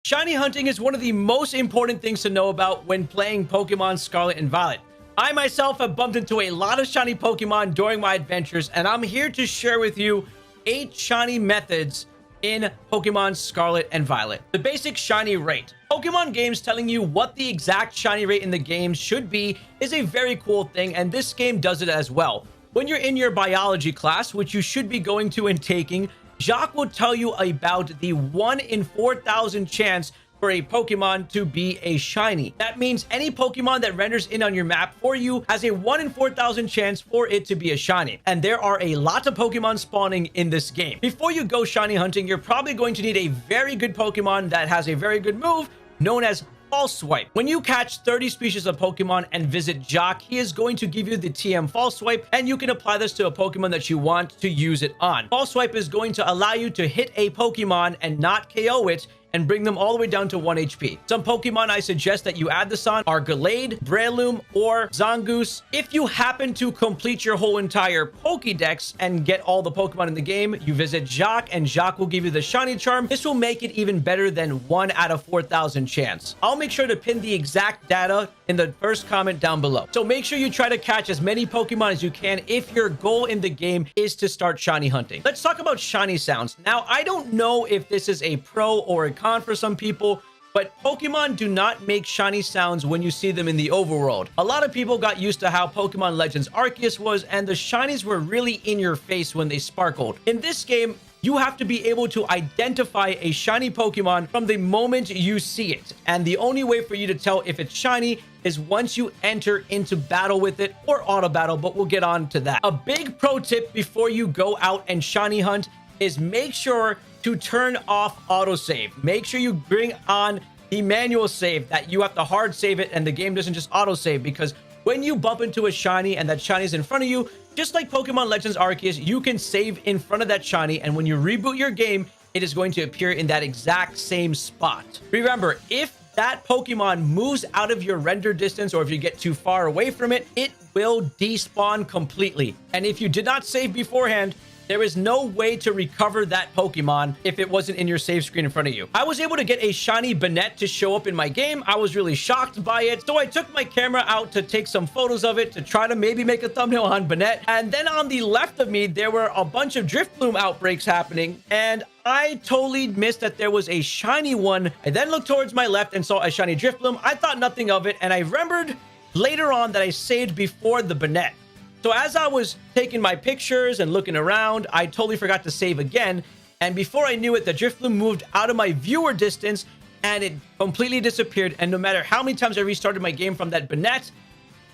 Shiny hunting is one of the most important things to know about when playing Pokemon Scarlet and Violet. I myself have bumped into a lot of shiny Pokemon during my adventures, and I'm here to share with you 8 shiny methods in Pokemon Scarlet and Violet. The basic shiny rate. Pokemon games telling you what the exact shiny rate in the game should be is a very cool thing, and this game does it as well. When you're in your biology class, which you should be going to and taking, Jacques will tell you about the 1 in 4,000 chance for a Pokemon to be a shiny. That means any Pokemon that renders in on your map for you has a 1 in 4,000 chance for it to be a shiny. And there are a lot of Pokemon spawning in this game. Before you go shiny hunting, you're probably going to need a very good Pokemon that has a very good move known as False Swipe. When you catch 30 species of Pokemon and visit Jacques, he is going to give you the TM False Swipe, and you can apply this to a Pokemon that you want to use it on. False Swipe is going to allow you to hit a Pokemon and not KO it, and bring them all the way down to 1 HP. Some Pokemon I suggest that you add this on are Gallade, Breloom, or Zangoose. If you happen to complete your whole entire Pokédex and get all the Pokemon in the game, you visit Jacques, and Jacques will give you the shiny charm. This will make it even better than 1 out of 4,000 chance. I'll make sure to pin the exact data in the first comment down below. So make sure you try to catch as many Pokemon as you can if your goal in the game is to start shiny hunting. Let's talk about shiny sounds. Now, I don't know if this is a pro or a con for some people, but Pokemon do not make shiny sounds when you see them in the overworld. A lot of people got used to how Pokemon Legends Arceus was, and the shinies were really in your face when they sparkled. In this game, you have to be able to identify a shiny Pokemon from the moment you see it. And the only way for you to tell if it's shiny is once you enter into battle with it or auto battle, but we'll get on to that. A big pro tip before you go out and shiny hunt is make sure to turn off autosave. Make sure you bring on the manual save, that you have to hard save it and the game doesn't just autosave, because when you bump into a shiny and that shiny is in front of you, just like Pokemon Legends Arceus, you can save in front of that shiny, and when you reboot your game, it is going to appear in that exact same spot. Remember, if that Pokemon moves out of your render distance, or if you get too far away from it, it will despawn completely. And if you did not save beforehand, there is no way to recover that Pokemon if it wasn't in your save screen in front of you. I was able to get a shiny Banette to show up in my game. I was really shocked by it. So I took my camera out to take some photos of it to try to maybe make a thumbnail on Banette. And then on the left of me, there were a bunch of Drifloon outbreaks happening, and I totally missed that there was a shiny one. I then looked towards my left and saw a shiny Drifloon. I thought nothing of it, and I remembered later on that I saved before the Banette. So as I was taking my pictures and looking around, I totally forgot to save again. And before I knew it, the Drifloon moved out of my viewer distance and it completely disappeared. And no matter how many times I restarted my game from that Banette,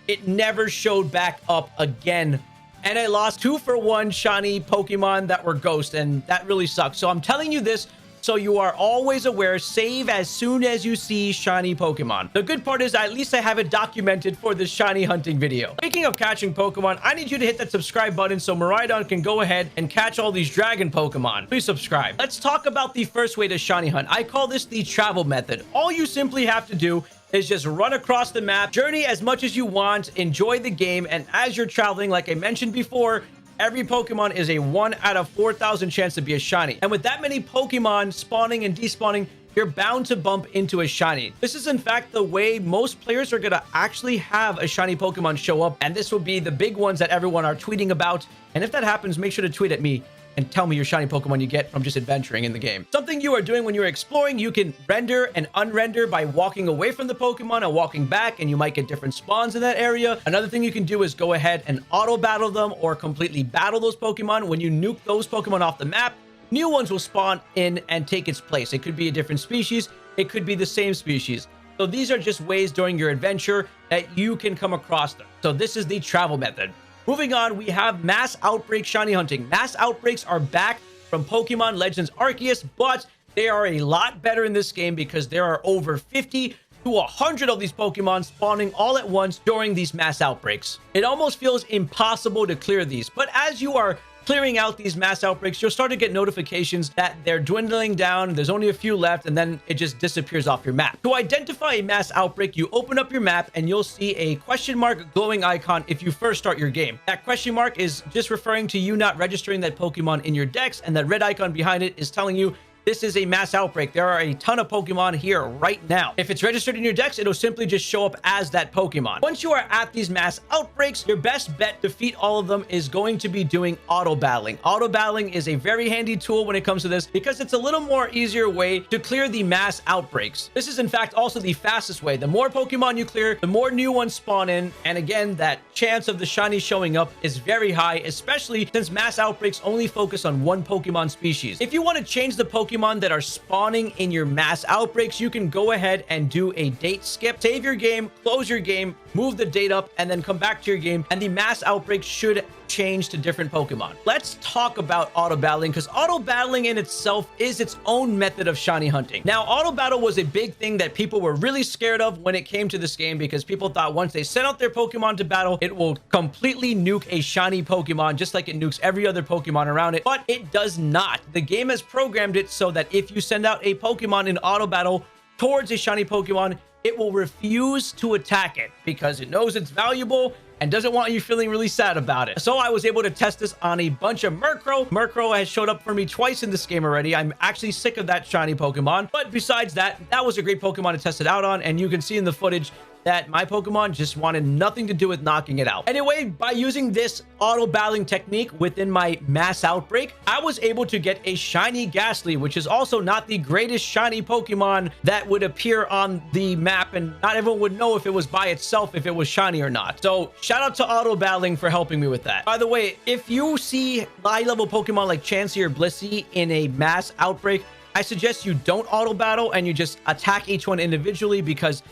it never showed back up again. And I lost 2 for 1 shiny Pokemon that were ghost, and that really sucks. So I'm telling you this so you are always aware. Save as soon as you see shiny Pokemon. The good part is at least I have it documented for this shiny hunting video. Speaking of catching Pokemon, I need you to hit that subscribe button so Miraidon can go ahead and catch all these dragon Pokemon. Please subscribe. Let's talk about the first way to shiny hunt. I call this the travel method. All you simply have to do is just run across the map, journey as much as you want, enjoy the game, and as you're traveling, like I mentioned before, every Pokemon is a 1 out of 4,000 chance to be a shiny. And with that many Pokemon spawning and despawning, you're bound to bump into a shiny. This is in fact the way most players are gonna actually have a shiny Pokemon show up, and this will be the big ones that everyone are tweeting about. And if that happens, make sure to tweet at me and tell me your shiny Pokemon you get from just adventuring in the game. Something you are doing when you're exploring, you can render and unrender by walking away from the Pokemon and walking back, and you might get different spawns in that area. Another thing you can do is go ahead and auto battle them or completely battle those Pokemon. When you nuke those Pokemon off the map, new ones will spawn in and take its place. It could be a different species. It could be the same species. So these are just ways during your adventure that you can come across them. So this is the travel method. Moving on, we have mass outbreak shiny hunting. Mass outbreaks are back from Pokemon Legends Arceus, but they are a lot better in this game because there are over 50 to 100 of these Pokemon spawning all at once during these mass outbreaks. It almost feels impossible to clear these, but as you are clearing out these mass outbreaks, you'll start to get notifications that they're dwindling down. There's only a few left, and then it just disappears off your map. To identify a mass outbreak, you open up your map and you'll see a question mark glowing icon if you first start your game. That question mark is just referring to you not registering that Pokemon in your dex, and that red icon behind it is telling you this is a mass outbreak. There are a ton of Pokemon here right now. If it's registered in your dex, it'll simply just show up as that Pokemon. Once you are at these mass outbreaks, your best bet to defeat all of them is going to be doing auto battling. Auto battling is a very handy tool when it comes to this because it's a little more easier way to clear the mass outbreaks. This is in fact also the fastest way. The more Pokemon you clear, the more new ones spawn in. And again, that chance of the shiny showing up is very high, especially since mass outbreaks only focus on one Pokemon species. If you want to change the Pokemon that are spawning in your mass outbreaks, you can go ahead and do a date skip, save your game, close your game, move the date up, and then come back to your game, and the mass outbreak should change to different Pokemon. Let's talk about auto battling, because auto battling in itself is its own method of shiny hunting. Now, auto battle was a big thing that people were really scared of when it came to this game, because people thought once they sent out their Pokemon to battle, it will completely nuke a shiny Pokemon, just like it nukes every other Pokemon around it. But it does not. The game has programmed it so that if you send out a Pokemon in auto battle towards a shiny Pokemon, it will refuse to attack it because it knows it's valuable and doesn't want you feeling really sad about it. So I was able to test this on a bunch of Murkrow. Murkrow has showed up for me twice in this game already. I'm actually sick of that shiny Pokemon. But besides that, that was a great Pokemon to test it out on. And you can see in the footage that my Pokemon just wanted nothing to do with knocking it out. Anyway, by using this auto battling technique within my mass outbreak, I was able to get a shiny Ghastly, which is also not the greatest shiny Pokemon that would appear on the map, and not everyone would know if it was by itself, if it was shiny or not. So shout out to auto battling for helping me with that. By the way, if you see high level Pokemon like Chansey or Blissey in a mass outbreak, I suggest you don't auto battle and you just attack each one individually, because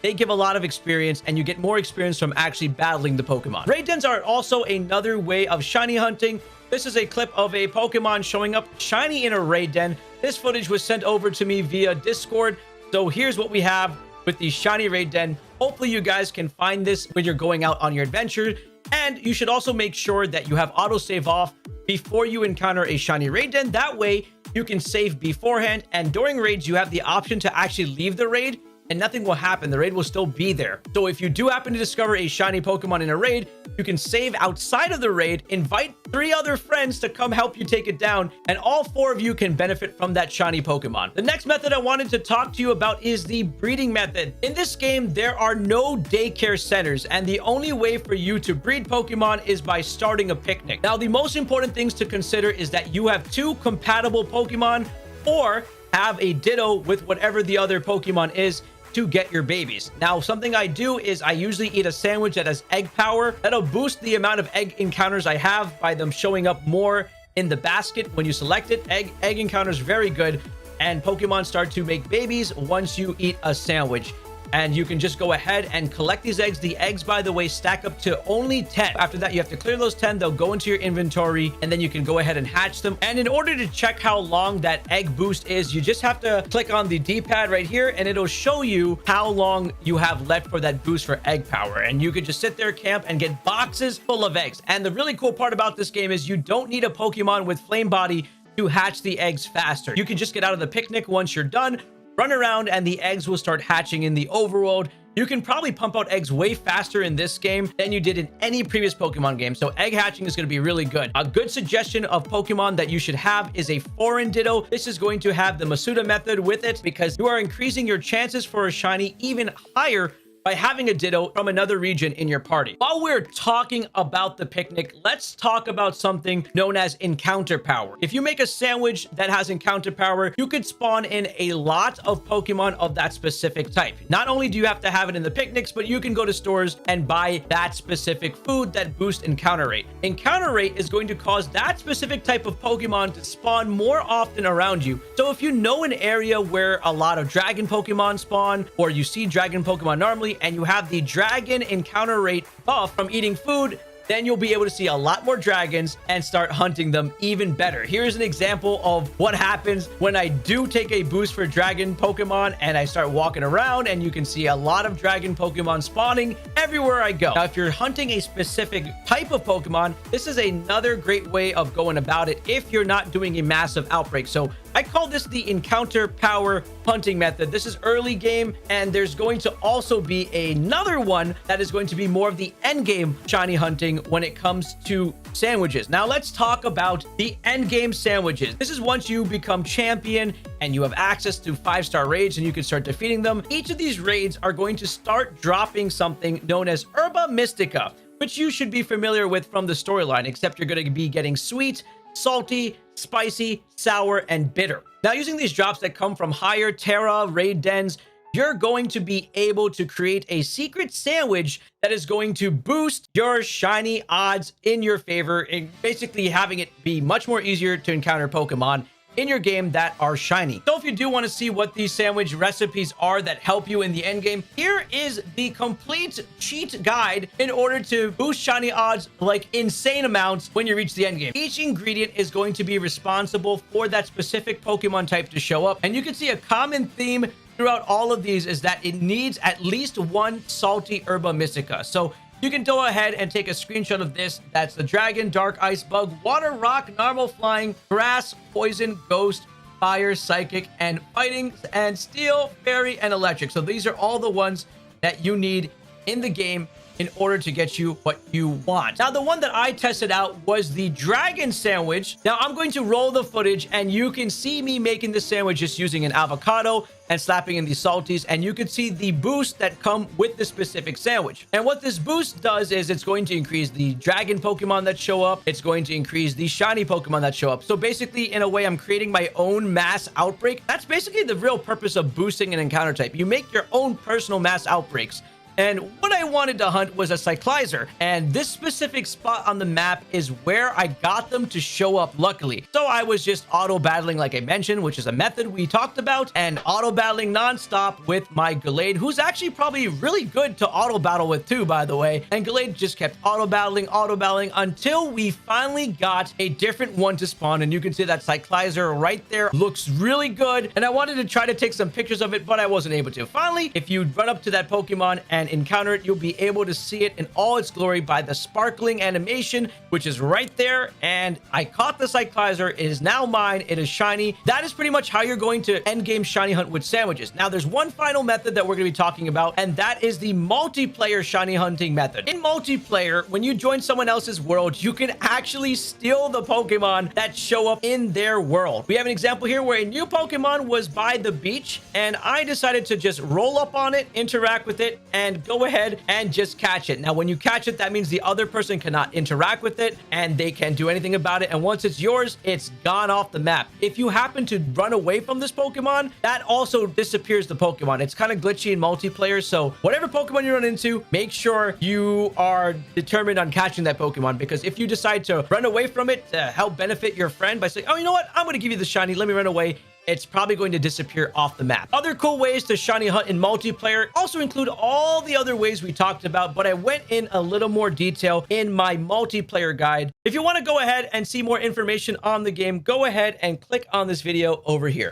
they give a lot of experience and you get more experience from actually battling the Pokemon. Raid dens are also another way of shiny hunting. This is a clip of a Pokemon showing up shiny in a raid den. This footage was sent over to me via Discord. So here's what we have with the shiny raid den. Hopefully you guys can find this when you're going out on your adventure. And you should also make sure that you have autosave off before you encounter a shiny raid den. That way you can save beforehand. And during raids, you have the option to actually leave the raid and nothing will happen. The raid will still be there. So if you do happen to discover a shiny Pokemon in a raid, you can save outside of the raid, invite 3 other friends to come help you take it down, and all 4 of you can benefit from that shiny Pokemon. The next method I wanted to talk to you about is the breeding method. In this game, there are no daycare centers, and the only way for you to breed Pokemon is by starting a picnic. Now, the most important things to consider is that you have 2 compatible Pokemon, or have a Ditto with whatever the other Pokemon is to get your babies. Now, something I do is I usually eat a sandwich that has egg power. That'll boost the amount of egg encounters I have by them showing up more in the basket when you select it. Egg encounters very good, and Pokemon start to make babies once you eat a sandwich. And you can just go ahead and collect these eggs. The eggs, by the way, stack up to only 10. After that, you have to clear those 10. They'll go into your inventory, and then you can go ahead and hatch them. And in order to check how long that egg boost is, you just have to click on the D-pad right here, and it'll show you how long you have left for that boost for egg power. And you can just sit there, camp, and get boxes full of eggs. And the really cool part about this game is you don't need a Pokemon with Flame Body to hatch the eggs faster. You can just get out of the picnic once you're done, run around, and the eggs will start hatching in the overworld. You can probably pump out eggs way faster in this game than you did in any previous Pokemon game. So egg hatching is going to be really good. A good suggestion of Pokemon that you should have is a foreign Ditto. This is going to have the Masuda method with it, because you are increasing your chances for a shiny even higher by having a Ditto from another region in your party. While we're talking about the picnic, let's talk about something known as encounter power. If you make a sandwich that has encounter power, you could spawn in a lot of Pokemon of that specific type. Not only do you have to have it in the picnics, but you can go to stores and buy that specific food that boosts encounter rate. Encounter rate is going to cause that specific type of Pokemon to spawn more often around you. So if you know an area where a lot of dragon Pokemon spawn, or you see dragon Pokemon normally, and you have the dragon encounter rate buff from eating food, then you'll be able to see a lot more dragons and start hunting them even better. Here's an example of what happens when I do take a boost for dragon Pokemon and I start walking around, and you can see a lot of dragon Pokemon spawning everywhere I go. Now, if you're hunting a specific type of Pokemon, this is another great way of going about it if you're not doing a massive outbreak. So I call this the encounter power hunting method. This is early game, and there's going to also be another one that is going to be more of the end game shiny hunting when it comes to sandwiches. Now let's talk about the end game sandwiches. This is once you become champion and you have access to 5-star raids and you can start defeating them. Each of these raids are going to start dropping something known as Herba Mystica, which you should be familiar with from the storyline, except you're going to be getting sweet, salty, spicy, sour, and bitter. Now, using these drops that come from higher Terra raid dens, you're going to be able to create a secret sandwich that is going to boost your shiny odds in your favor, and basically having it be much more easier to encounter Pokemon in your game that are shiny. So if you do want to see what these sandwich recipes are that help you in the end game, here is the complete cheat guide in order to boost shiny odds like insane amounts when you reach the end game. Each ingredient is going to be responsible for that specific Pokemon type to show up, and you can see a common theme throughout all of these is that it needs at least one salty Herba Mystica. So you can go ahead and take a screenshot of this. That's the dragon, dark ice bug, water, rock, normal, flying, grass, poison, ghost, fire, psychic, and fighting, and steel, fairy, and electric. So these are all the ones that you need in the game in order to get you what you want. Now, the one that I tested out was the dragon sandwich. Now, I'm going to roll the footage, and you can see me making the sandwich just using an avocado and slapping in the salties, and you can see the boost that come with the specific sandwich. And what this boost does is it's going to increase the dragon Pokemon that show up. It's going to increase the shiny Pokemon that show up. So basically, in a way, I'm creating my own mass outbreak. That's basically the real purpose of boosting an encounter type. You make your own personal mass outbreaks. And what I wanted to hunt was a Cyclizer, and this specific spot on the map is where I got them to show up luckily. So I was just auto battling like I mentioned, which is a method we talked about, and auto battling nonstop with my Gallade, who's actually probably really good to auto battle with too, by the way. And Gallade just kept auto battling until we finally got a different one to spawn, and you can see that Cyclizer right there looks really good. And I wanted to try to take some pictures of it, but I wasn't able to. Finally, if you run up to that Pokemon and encounter it, you'll be able to see it in all its glory by the sparkling animation, which is right there. And I caught the Cyclizer. It is now mine. It is shiny. That is pretty much how you're going to end game shiny hunt with sandwiches. Now, there's one final method that we're going to be talking about, and that is the multiplayer shiny hunting method. In multiplayer, when you join someone else's world, you can actually steal the Pokemon that show up in their world. We have an example here where a new Pokemon was by the beach, and I decided to just roll up on it, interact with it, and go ahead and just catch it. Now, when you catch it, that means the other person cannot interact with it, and they can't do anything about it. And once it's yours, it's gone off the map. If you happen to run away from this Pokemon, that also disappears the Pokemon. It's kind of glitchy in multiplayer. So whatever Pokemon you run into, make sure you are determined on catching that Pokemon, because if you decide to run away from it to help benefit your friend by saying, oh, you know what? I'm going to give you the shiny. Let me run away. It's probably going to disappear off the map. Other cool ways to shiny hunt in multiplayer also include all the other ways we talked about, but I went in a little more detail in my multiplayer guide. If you want to go ahead and see more information on the game, go ahead and click on this video over here.